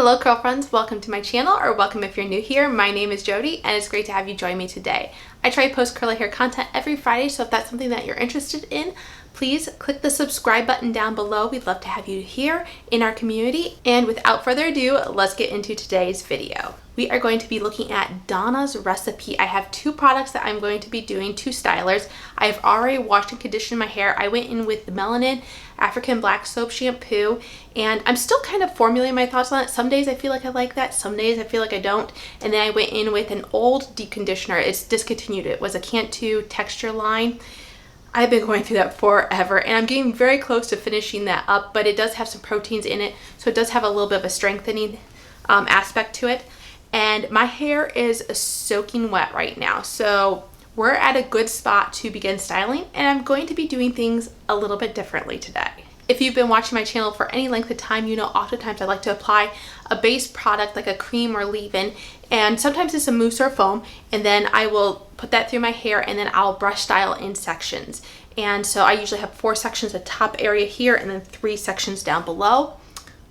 Hello curl friends, welcome to my channel, or welcome if you're new here. My name is Jody and it's great to have you join me today. I try to post curly hair content every Friday, so if that's something that you're interested in, please click the subscribe button down below. We'd love to have you here in our community. And without further ado, let's get into today's video. We are going to be looking at Donna's Recipe. I have two products that I'm going to be doing, two stylers. I've already washed and conditioned my hair. I went in with the Melanin African Black Soap Shampoo, and I'm still kind of formulating my thoughts on it. Some days I feel like I like that, some days I feel like I don't. And then I went in with an old deep conditioner. It's discontinued. It was a Cantu texture line. I've been going through that forever, and I'm getting very close to finishing that up, but it does have some proteins in it, so it does have a little bit of a strengthening aspect to it. And my hair is soaking wet right now, so we're at a good spot to begin styling, and I'm going to be doing things a little bit differently today. If you've been watching my channel for any length of time, you know oftentimes I like to apply a base product like a cream or leave-in, and sometimes it's a mousse or foam, and then I will put that through my hair and then I'll brush style in sections. And so I usually have 4 sections, a top area here and then 3 sections down below.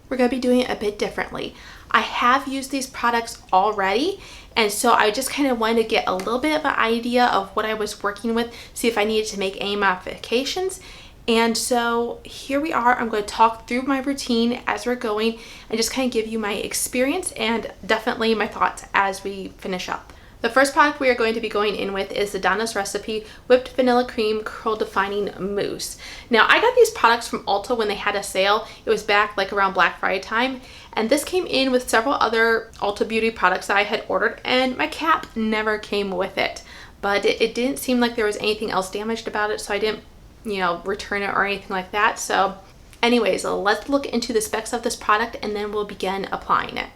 We're going to be doing it a bit differently. I have used these products already, and so I just kind of wanted to get a little bit of an idea of what I was working with, see if I needed to make any modifications. And so here we are. I'm going to talk through my routine as we're going and just kind of give you my experience and definitely my thoughts as we finish up. The first product we are going to be going in with is the Donna's Recipe Whipped Vanilla Cream Curl Defining Mousse. Now, I got these products from Ulta when they had a sale. It was back like around Black Friday time. And this came in with several other Ulta Beauty products that I had ordered, and my cap never came with it. But it didn't seem like there was anything else damaged about it, so I didn't, return it or anything like that. So anyways, let's look into the specs of this product and then we'll begin applying it.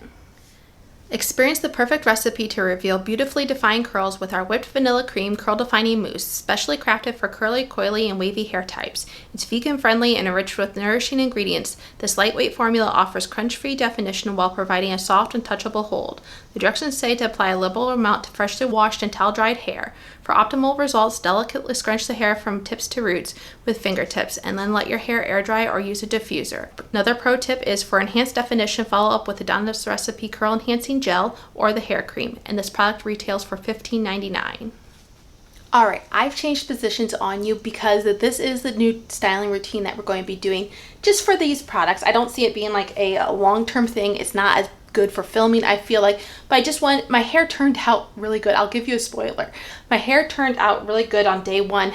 Experience the perfect recipe to reveal beautifully defined curls with our whipped vanilla cream curl defining mousse, specially crafted for curly, coily, and wavy hair types. It's vegan friendly and enriched with nourishing ingredients. This lightweight formula offers crunch-free definition while providing a soft and touchable hold. The directions say to apply a liberal amount to freshly washed and towel-dried hair. For optimal results, delicately scrunch the hair from tips to roots with fingertips and then let your hair air dry or use a diffuser. Another pro tip is for enhanced definition, follow up with the Donna's Recipe Curl Enhancing Gel or the hair cream, and this product retails for $15.99. Alright, I've changed positions on you because this is the new styling routine that we're going to be doing just for these products. I don't see it being like a long-term thing. It's not as good for filming, I feel like, but I just want, my hair turned out really good. I'll give you a spoiler. My hair turned out really good on day 1,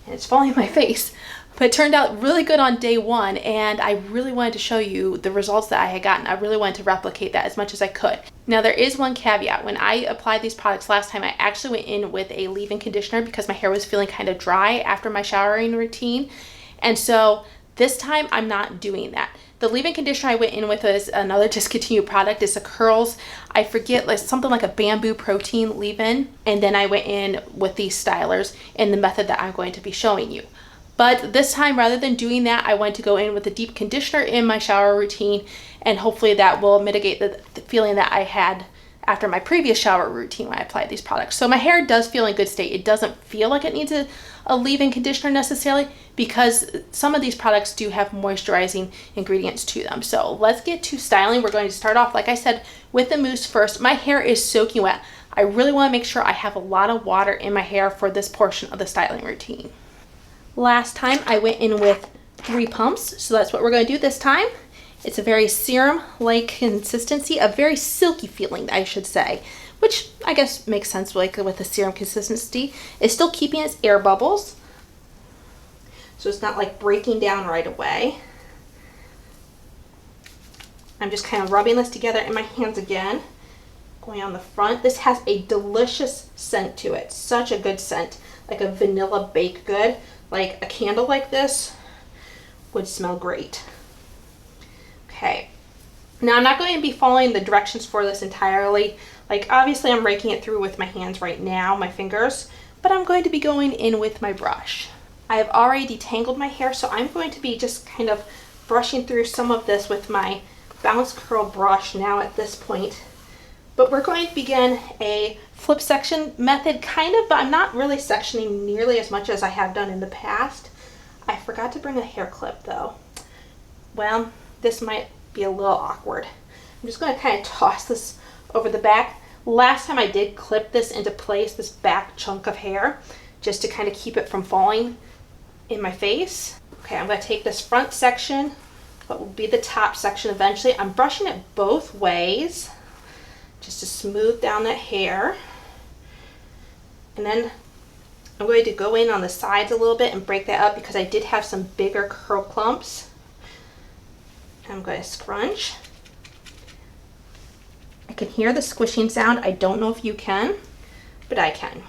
and it's falling in my face, but it turned out really good on day 1, and I really wanted to show you the results that I had gotten. I really wanted to replicate that as much as I could. Now, there is one caveat. When I applied these products last time, I actually went in with a leave-in conditioner because my hair was feeling kind of dry after my showering routine, and so this time I'm not doing that. The leave-in conditioner I went in with is another discontinued product. It's a Curls, I forget, like something like a bamboo protein leave-in, and then I went in with these stylers in the method that I'm going to be showing you. But this time, rather than doing that, I wanted to go in with a deep conditioner in my shower routine, and hopefully that will mitigate the feeling that I had after my previous shower routine when I applied these products. So my hair does feel in good state. It doesn't feel like it needs a leave-in conditioner necessarily, because some of these products do have moisturizing ingredients to them. So let's get to styling. We're going to start off, like I said, with the mousse first. My hair is soaking wet. I really want to make sure I have a lot of water in my hair for this portion of the styling routine. Last time I went in with 3 pumps, so that's what we're going to do this time. It's a very serum-like consistency, a very silky feeling, I should say, which I guess makes sense, like with the serum consistency. It's still keeping its air bubbles, so it's not like breaking down right away. I'm just kind of rubbing this together in my hands again, going on the front. This has a delicious scent to it, such a good scent, like a vanilla baked good. Like a candle like this would smell great. Okay, now I'm not going to be following the directions for this entirely. Like obviously I'm raking it through with my hands right now, my fingers, but I'm going to be going in with my brush. I have already detangled my hair, so I'm going to be just kind of brushing through some of this with my bounce curl brush now at this point. But we're going to begin a flip section method, kind of, but I'm not really sectioning nearly as much as I have done in the past. I forgot to bring a hair clip though. Well, this might be a little awkward. I'm just going to kind of toss this over the back. Last time I did clip this into place, this back chunk of hair, just to kind of keep it from falling in my face. Okay, I'm going to take this front section, what will be the top section eventually. I'm brushing it both ways just to smooth down that hair. And then I'm going to go in on the sides a little bit and break that up because I did have some bigger curl clumps. I'm going to scrunch. I can hear the squishing sound. I don't know if you can, but I can.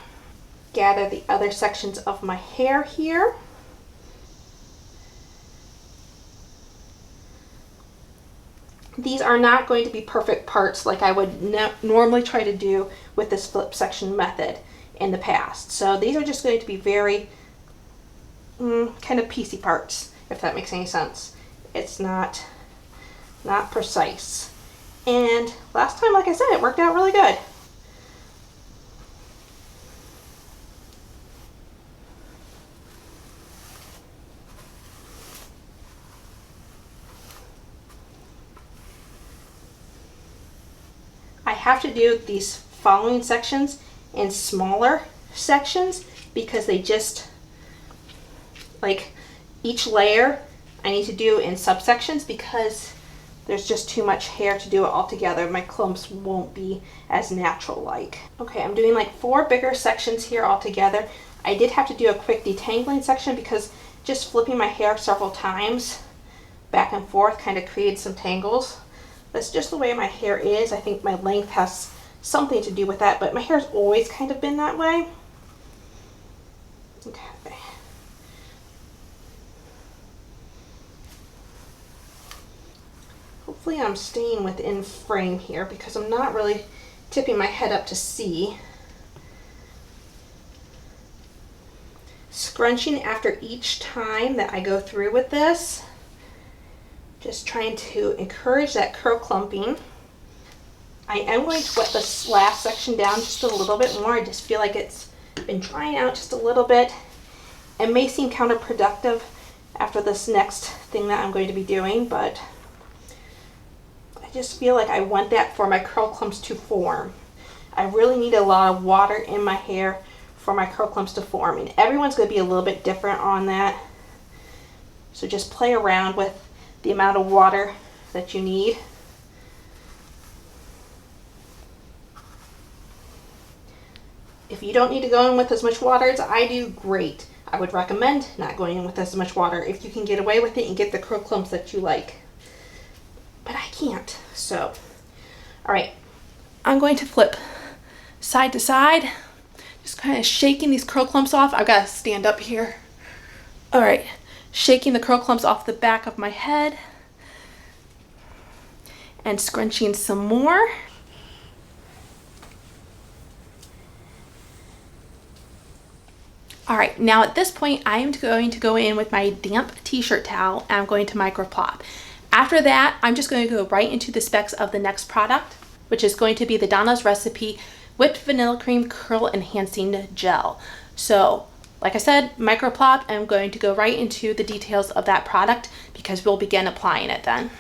Gather the other sections of my hair here. These are not going to be perfect parts like I would normally try to do with this flip section method in the past. So these are just going to be very kind of piecey parts, if that makes any sense. It's not precise. And last time, like I said, it worked out really good. I have to do these following sections in smaller sections because they just, like each layer I need to do in subsections because there's just too much hair to do it all together. My clumps won't be as natural like. Okay, I'm doing like 4 bigger sections here all together. I did have to do a quick detangling section because just flipping my hair several times back and forth kind of created some tangles. That's just the way my hair is. I think my length has something to do with that, but my hair's always kind of been that way. Okay. Hopefully I'm staying within frame here because I'm not really tipping my head up to see. Scrunching after each time that I go through with this. Just trying to encourage that curl clumping. I am going to wet this last section down just a little bit more. I just feel like it's been drying out just a little bit. It may seem counterproductive after this next thing that I'm going to be doing, but I just feel like I want that for my curl clumps to form. I really need a lot of water in my hair for my curl clumps to form, and everyone's going to be a little bit different on that. So just play around with the amount of water that you need. If you don't need to go in with as much water as I do, great. I would recommend not going in with as much water if you can get away with it and get the curl clumps that you like. But I can't, so. All right, I'm going to flip side to side, just kind of shaking these curl clumps off. I've got to stand up here. All right, shaking the curl clumps off the back of my head and scrunching some more. All right, now at this point, I am going to go in with my damp t-shirt towel and I'm going to microplop. After that, I'm just going to go right into the specs of the next product, which is going to be the Donna's Recipe Whipped Vanilla Cream Curl Enhancing Gel. So, like I said, microplop, and I'm going to go right into the details of that product because we'll begin applying it then.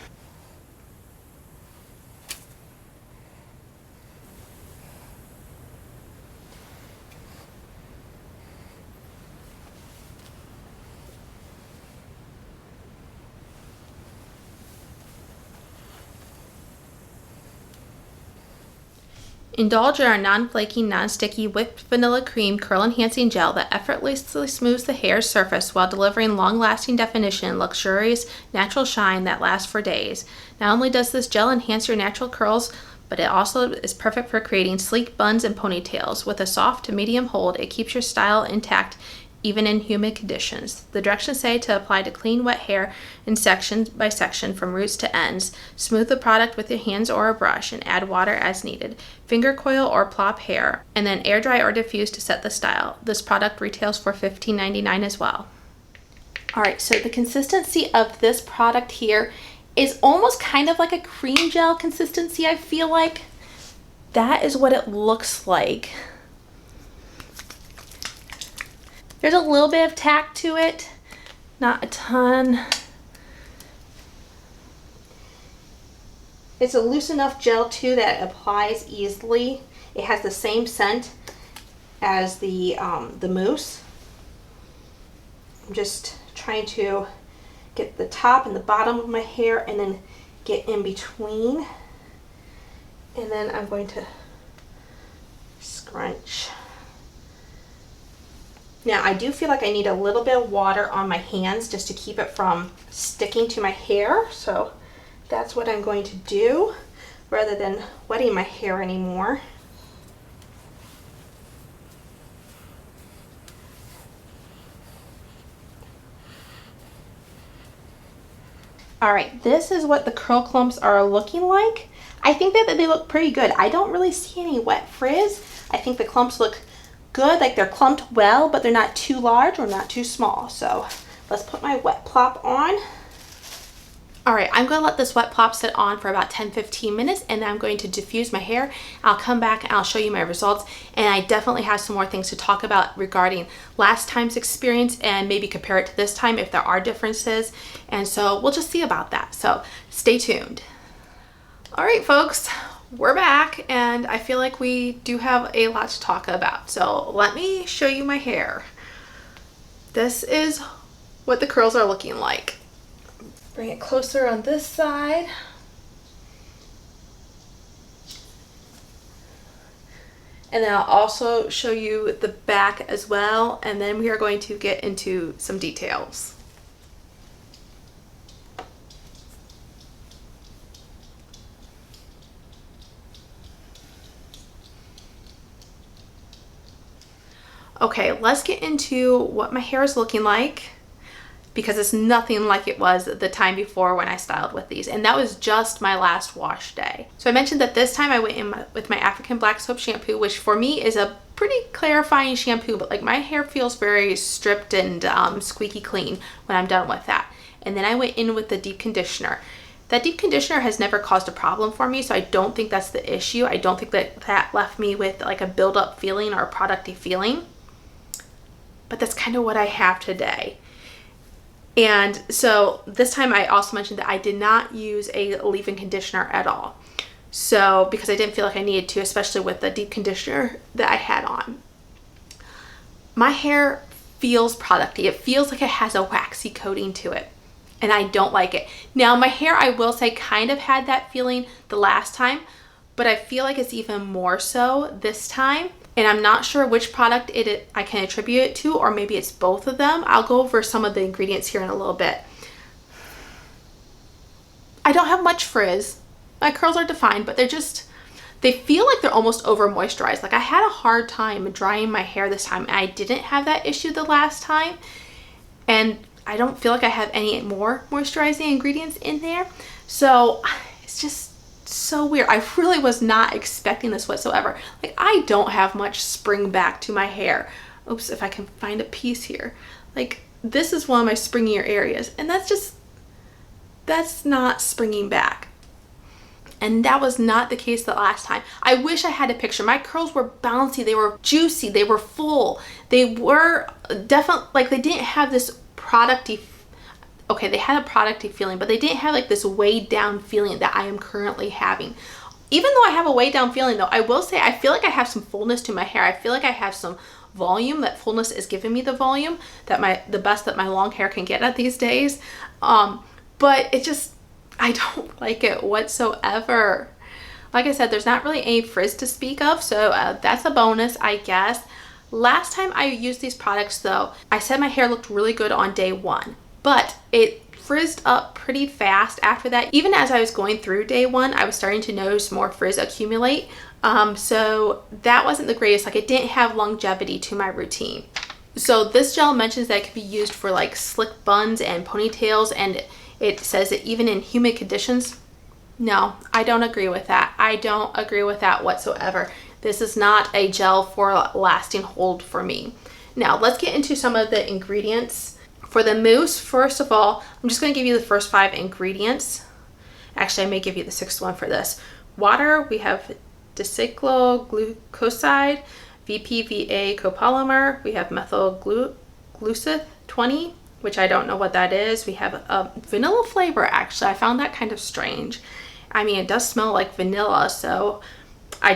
Indulge in our non-flaky, non-sticky whipped vanilla cream curl enhancing gel that effortlessly smooths the hair's surface while delivering long-lasting definition and luxurious natural shine that lasts for days. Not only does this gel enhance your natural curls, but it also is perfect for creating sleek buns and ponytails. With a soft to medium hold, it keeps your style intact even in humid conditions. The directions say to apply to clean, wet hair in section by section from roots to ends. Smooth the product with your hands or a brush and add water as needed. Finger coil or plop hair, and then air dry or diffuse to set the style. This product retails for $15.99 as well. All right, so the consistency of this product here is almost kind of like a cream gel consistency, I feel like. That is what it looks like. There's a little bit of tack to it, not a ton. It's a loose enough gel too that it applies easily. It has the same scent as the mousse. I'm just trying to get the top and the bottom of my hair and then get in between. And then I'm going to scrunch. Now I do feel like I need a little bit of water on my hands just to keep it from sticking to my hair. So that's what I'm going to do rather than wetting my hair anymore. All right, this is what the curl clumps are looking like. I think that they look pretty good. I don't really see any wet frizz. I think the clumps look good, like they're clumped well, but they're not too large or not too small. So let's put my wet plop on. All right, I'm gonna let this wet plop sit on for about 10-15 minutes, and then I'm going to diffuse my hair. I'll come back and I'll show you my results. And I definitely have some more things to talk about regarding last time's experience and maybe compare it to this time if there are differences. And so we'll just see about that. So stay tuned. All right, folks, we're back, and I feel like we do have a lot to talk about. So let me show you my hair. This is what the curls are looking like. Bring it closer on this side. And then I'll also show you the back as well, and then we are going to get into some details. Okay, let's get into what my hair is looking like, because it's nothing like it was the time before when I styled with these. And that was just my last wash day. So I mentioned that this time I went in with my African black soap shampoo, which for me is a pretty clarifying shampoo, but like my hair feels very stripped and squeaky clean when I'm done with that. And then I went in with the deep conditioner. That deep conditioner has never caused a problem for me, so I don't think that's the issue. I don't think that that left me with like a build-up feeling or a producty feeling. But that's kind of what I have today. And so this time I also mentioned that I did not use a leave-in conditioner at all. So because I didn't feel like I needed to, especially with the deep conditioner that I had on. My hair feels producty. It feels like it has a waxy coating to it, and I don't like it. Now my hair, I will say, kind of had that feeling the last time, but I feel like it's even more so this time. And I'm not sure which product I can attribute it to, or maybe it's both of them. I'll go over some of the ingredients here in a little bit. I don't have much frizz. My curls are defined, but they feel like they're almost over moisturized. Like I had a hard time drying my hair this time, and I didn't have that issue the last time. And I don't feel like I have any more moisturizing ingredients in there. So it's just so weird. I really was not expecting this whatsoever. Like I don't have much spring back to my hair. Oops, if I can find a piece here. Like this is one of my springier areas, and that's not springing back. And that was not the case the last time. I wish I had a picture. My curls were bouncy, they were juicy, they were full. They were definitely, like they didn't have this producty, okay, they had a producty feeling, but they didn't have like this weighed down feeling that I am currently having. Even though I have a weighed down feeling though, I will say I feel like I have some fullness to my hair. I feel like I have some volume. That fullness is giving me the volume that the best that my long hair can get at these days. But it just, I don't like it whatsoever. Like I said, there's not really any frizz to speak of, so that's a bonus, I guess. Last time I used these products though, I said my hair looked really good on day one, but it frizzed up pretty fast after that. Even as I was going through day one, I was starting to notice more frizz accumulate. So that wasn't the greatest. Like it didn't have longevity to my routine. So this gel mentions that it can be used for like slick buns and ponytails, and it says that even in humid conditions. No, I don't agree with that. I don't agree with that whatsoever. This is not a gel for lasting hold for me. Now let's get into some of the ingredients. For the mousse, first of all, I'm just going to give you the first 5 ingredients. Actually, I may give you the 6th one for this. Water, we have dicycloglucoside, VPVA copolymer, we have methyl glucid 20, which I don't know what that is. We have a vanilla flavor, actually. I found that kind of strange. I mean, it does smell like vanilla, so I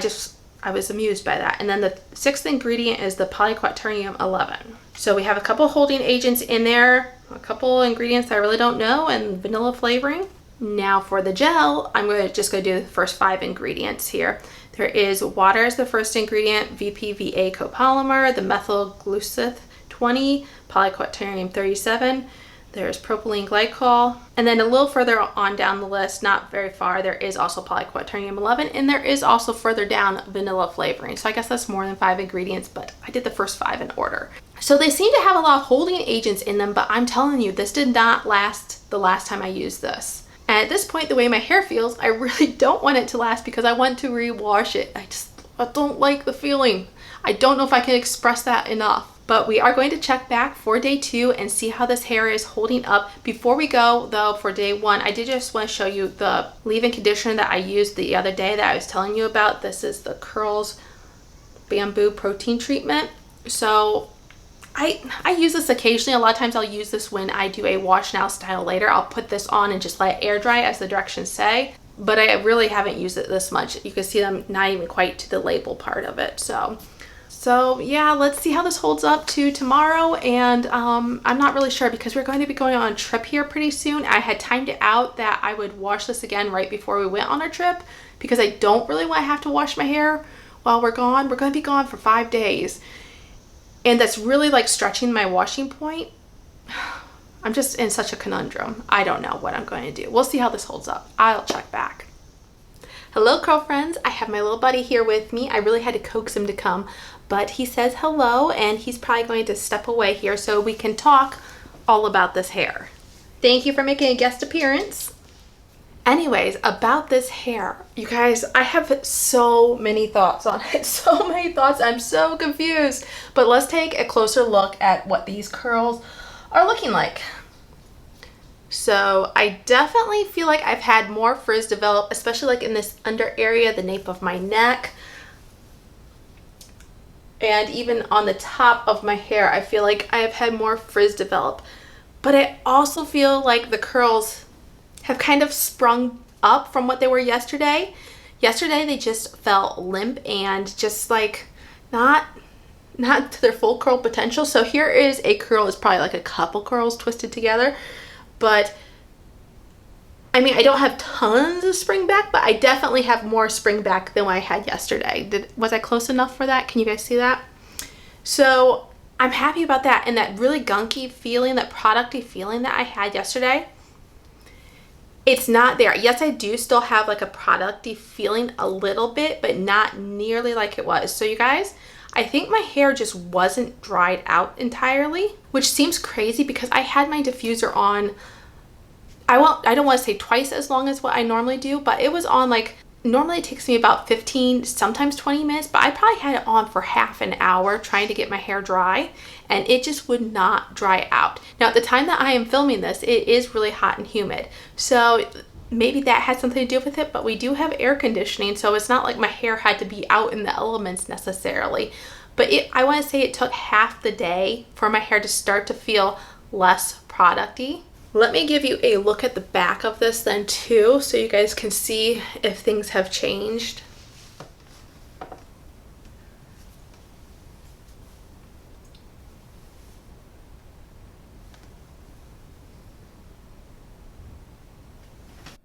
was amused by that. And then the 6th ingredient is the polyquaternium 11. So we have a couple holding agents in there, a couple ingredients I really don't know, and vanilla flavoring. Now for the gel, I'm going to just go do the first 5 ingredients here. There is water as the first ingredient, VPVA copolymer, the methyl glucith 20, polyquaternium 37. There's propylene glycol. And then a little further on down the list, not very far, there is also polyquaternium 11, and there is also further down vanilla flavoring. So I guess that's more than 5 ingredients, but I did the first 5 in order. So they seem to have a lot of holding agents in them, but I'm telling you, this did not last the last time I used this. And at this point, the way my hair feels, I really don't want it to last because I want to rewash it. I don't like the feeling. I don't know if I can express that enough. But we are going to check back for day 2 and see how this hair is holding up. Before we go though, for day 1, I did just want to show you the leave-in conditioner that I used the other day that I was telling you about. This is the Curls Bamboo Protein Treatment. So I use this occasionally. A lot of times I'll use this when I do a wash now, style later. I'll put this on and just let it air dry as the directions say. But I really haven't used it this much. You can see I'm not even quite to the label part of it. So yeah, let's see how this holds up to tomorrow. And I'm not really sure because we're going to be going on a trip here pretty soon. I had timed it out that I would wash this again right before we went on our trip because I don't really want to have to wash my hair while we're gone. We're going to be gone for 5 days. And that's really like stretching my washing point. I'm just in such a conundrum. I don't know what I'm going to do. We'll see how this holds up. I'll check back. Hello, curl friends. I have my little buddy here with me. I really had to coax him to come, but he says hello, and he's probably going to step away here so we can talk all about this hair. Thank you for making a guest appearance. Anyways, about this hair, you guys, I have so many thoughts on it. So many thoughts. I'm so confused. But let's take a closer look at what these curls are looking like. So I definitely feel like I've had more frizz develop, especially like in this under area, the nape of my neck. And even on the top of my hair, I feel like I have had more frizz develop. But I also feel like the curls have kind of sprung up from what they were yesterday. Yesterday, they just felt limp and just like not to their full curl potential. So here is a curl. It's probably like a couple curls twisted together. But I mean, I don't have tons of spring back, but I definitely have more spring back than what I had yesterday. Was I close enough for that? Can you guys see that? So I'm happy about that. And that really gunky feeling, that producty feeling that I had yesterday, it's not there. Yes, I do still have like a producty feeling a little bit, but not nearly like it was. So you guys, I think my hair just wasn't dried out entirely, which seems crazy because I had my diffuser on, I don't want to say twice as long as what I normally do, but it was on like, normally it takes me about 15, sometimes 20 minutes, but I probably had it on for half an hour trying to get my hair dry, and it just would not dry out. Now at the time that I am filming this, it is really hot and humid. So maybe that had something to do with it, but we do have air conditioning, so it's not like my hair had to be out in the elements necessarily. But I want to say it took half the day for my hair to start to feel less producty. Let me give you a look at the back of this then too, so you guys can see if things have changed.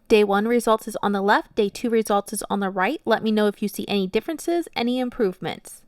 Day 1 results is on the left, day 2 results is on the right. Let me know if you see any differences, any improvements.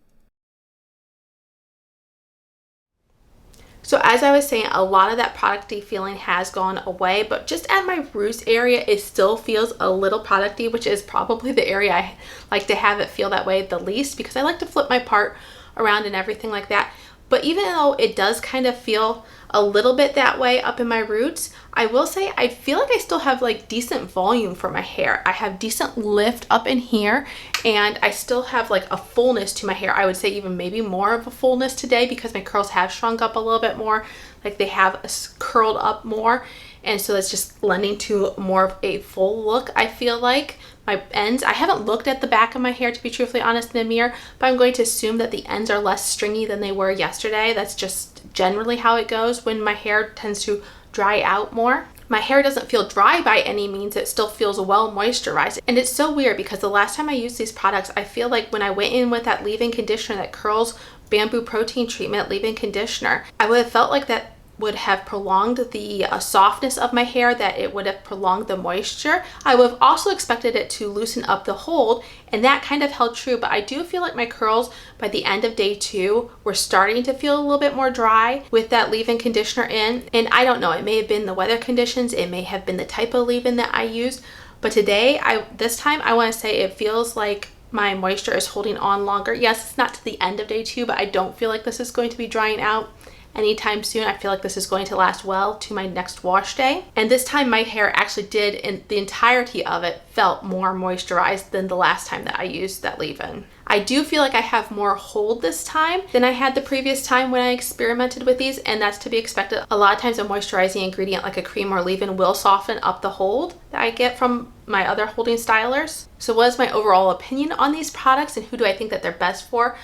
So as I was saying, a lot of that producty feeling has gone away, but just at my roots area, it still feels a little producty, which is probably the area I like to have it feel that way the least, because I like to flip my part around and everything like that. But even though it does kind of feel a little bit that way up in my roots, I will say I feel like I still have like decent volume for my hair. I have decent lift up in here, and I still have like a fullness to my hair. I would say even maybe more of a fullness today because my curls have shrunk up a little bit more, like they have curled up more, and so that's just lending to more of a full look. I feel like my ends, I haven't looked at the back of my hair to be truthfully honest in the mirror, but I'm going to assume that the ends are less stringy than they were yesterday. That's just generally how it goes when my hair tends to dry out more. My hair doesn't feel dry by any means. It still feels well moisturized. And it's so weird because the last time I used these products, I feel like when I went in with that leave-in conditioner, that Curls Bamboo Protein Treatment leave-in conditioner, I would have felt like that would have prolonged the softness of my hair, that it would have prolonged the moisture. I would have also expected it to loosen up the hold, and that kind of held true, but I do feel like my curls by the end of day 2 were starting to feel a little bit more dry with that leave-in conditioner in. And I don't know, it may have been the weather conditions, it may have been the type of leave-in that I used, but today, this time I want to say it feels like my moisture is holding on longer. Yes, it's not to the end of day 2, but I don't feel like this is going to be drying out anytime soon. I feel like this is going to last well to my next wash day. And this time my hair actually did, in the entirety of it, felt more moisturized than the last time that I used that leave-in. I do feel like I have more hold this time than I had the previous time when I experimented with these, and that's to be expected. A lot of times a moisturizing ingredient like a cream or leave-in will soften up the hold that I get from my other holding stylers. So what is my overall opinion on these products and who do I think that they're best for?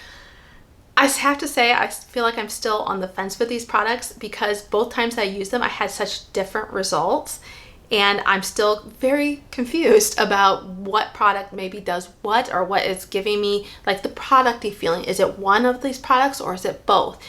I have to say, I feel like I'm still on the fence with these products because both times I used them, I had such different results. And I'm still very confused about what product maybe does what, or what is giving me like the producty feeling. Is it one of these products or is it both?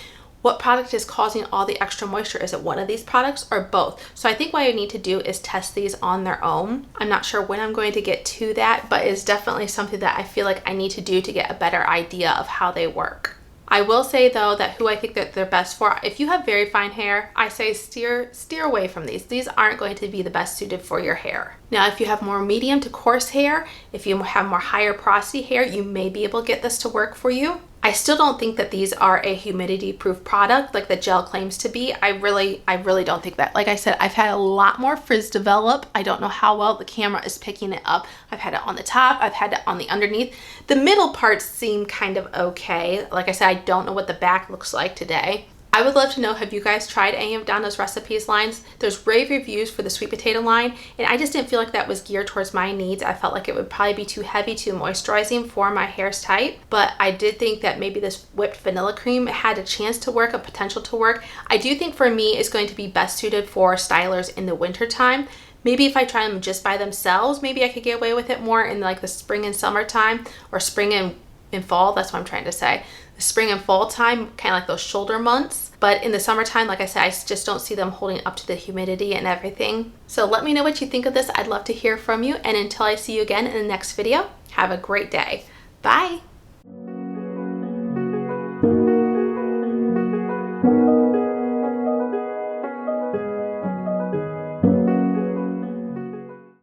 What product is causing all the extra moisture? Is it one of these products or both? So I think what I need to do is test these on their own. I'm not sure when I'm going to get to that, but it's definitely something that I feel like I need to do to get a better idea of how they work. I will say though that who I think that they're best for, if you have very fine hair, I say steer away from these. These aren't going to be the best suited for your hair. Now, if you have more medium to coarse hair, if you have more higher porosity hair, you may be able to get this to work for you. I still don't think that these are a humidity proof product like the gel claims to be. I really don't think that. Like I said, I've had a lot more frizz develop. I don't know how well the camera is picking it up. I've had it on the top, I've had it on the underneath. The middle parts seem kind of okay. Like I said, I don't know what the back looks like today. I would love to know, have you guys tried any of Donna's Recipes lines? There's rave reviews for the sweet potato line, and I just didn't feel like that was geared towards my needs. I felt like it would probably be too heavy, too moisturizing for my hair's type, but I did think that maybe this whipped vanilla cream had a chance to work, a potential to work. I do think for me it's going to be best suited for stylers in the winter time. Maybe if I try them just by themselves, maybe I could get away with it more in like the spring and summertime, or spring and fall, that's what I'm trying to say. The spring and fall time, kind of like those shoulder months. But in the summertime, like I said, I just don't see them holding up to the humidity and everything. So let me know what you think of this. I'd love to hear from you. And until I see you again in the next video, have a great day. Bye.